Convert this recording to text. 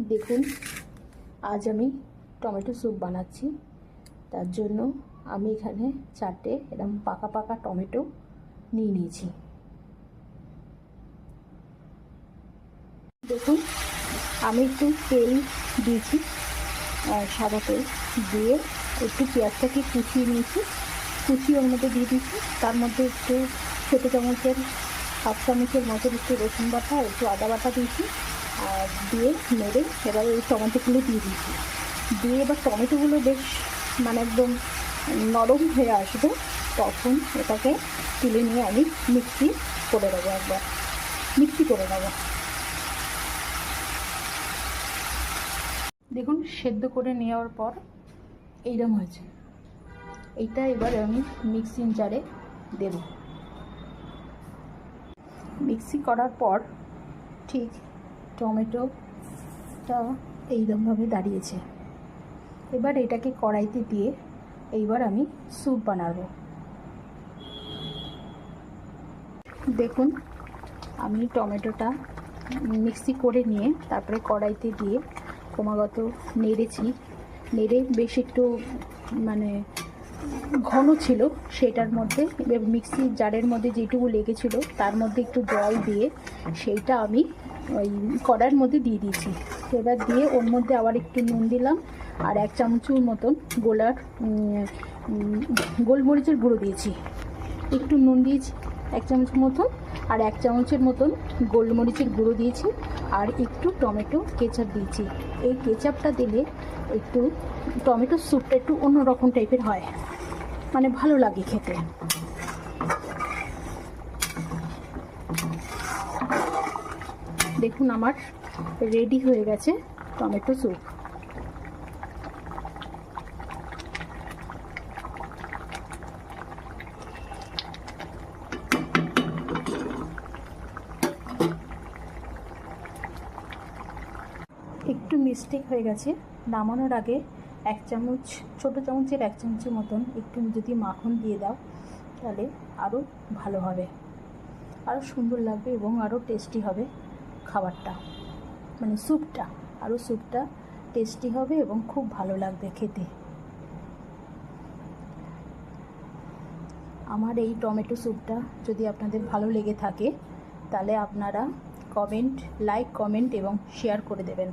দেখুন, আজ আমি টমেটো স্যুপ বানাচ্ছি। তার জন্য আমি এখানে 4টে এরকম পাকা পাকা টমেটো নিয়ে নিয়েছি। দেখুন, আমি একটু তেল দিয়েছি, সাদা তেল দিয়ে একটু পেঁয়াজটাকে কুচিয়ে নিয়েছি, কুচিয়ে ওর মধ্যে দিয়ে দিয়েছি। তার মধ্যে একটু ছোটো চামচের হাফ চামচের মতো একটু রসুন বাটা, একটু আদা বাটা দিয়েছি, আর দিয়ে নেড়ে এবারে এই টমেটোগুলো দিয়ে দিয়েছি। দিয়ে এবার টমেটোগুলো বেশ একদম নরম হয়ে আসবে, তখন এটাকে তুলে নিয়ে আমি মিক্সি করে নেবো। দেখুন, সেদ্ধ করে নেওয়ার পর এইরকম হয়েছে। এইটা এবার আমি মিক্সিং জারে দেব। মিক্সি করার পর ঠিক টমেটোটা এইরকমভাবে দাঁড়িয়েছে। এবার এটাকে কড়াইতে দিয়ে এইবার আমি স্যুপ বানাবো। দেখুন, আমি টমেটোটা মিক্সি করে নিয়ে তারপরে কড়াইতে দিয়ে ক্রমাগত নেড়ে বেশ একটু ঘন ছিল, সেটার মধ্যে মিক্সি জারের মধ্যে যেটুকু লেগেছিল তার মধ্যে একটু জল দিয়ে সেইটা আমি ওই কড়াইয়ের মধ্যে দিয়ে দিয়েছি। এবার দিয়ে ওর মধ্যে আবার একটু নুন দিলাম, আর 1 চামচের মতন গোলমরিচের গুঁড়ো দিয়েছি। একটু নুন দিয়েছি 1 চামচ মতন, আর 1 চামচের মতন গোলমরিচের গুঁড়ো দিয়েছি, আর একটু টমেটো কেচাপ দিয়েছি। এই কেচাপটা দিলে একটু টমেটো স্যুপটা একটু অন্যরকম টাইপের হয়, ভালো লাগে খেতে। দেখুন, আমার রেডি হয়ে গেছে টমেটো স্যুপ। একটু মিস্টেক হয়ে গেছে, নামানোর আগে 1 চামচ, ছোটো চামচের 1 চামচের মতন একটু যদি মাখন দিয়ে দাও তাহলে আরও ভালো হবে, আরও সুন্দর লাগবে এবং আরও টেস্টি হবে খাবারটা, স্যুপটা টেস্টি হবে এবং খুব ভালো লাগবে খেতে। আমার এই টমেটো স্যুপটা যদি আপনাদের ভালো লেগে থাকে তাহলে আপনারা লাইক, কমেন্ট এবং শেয়ার করে দেবেন।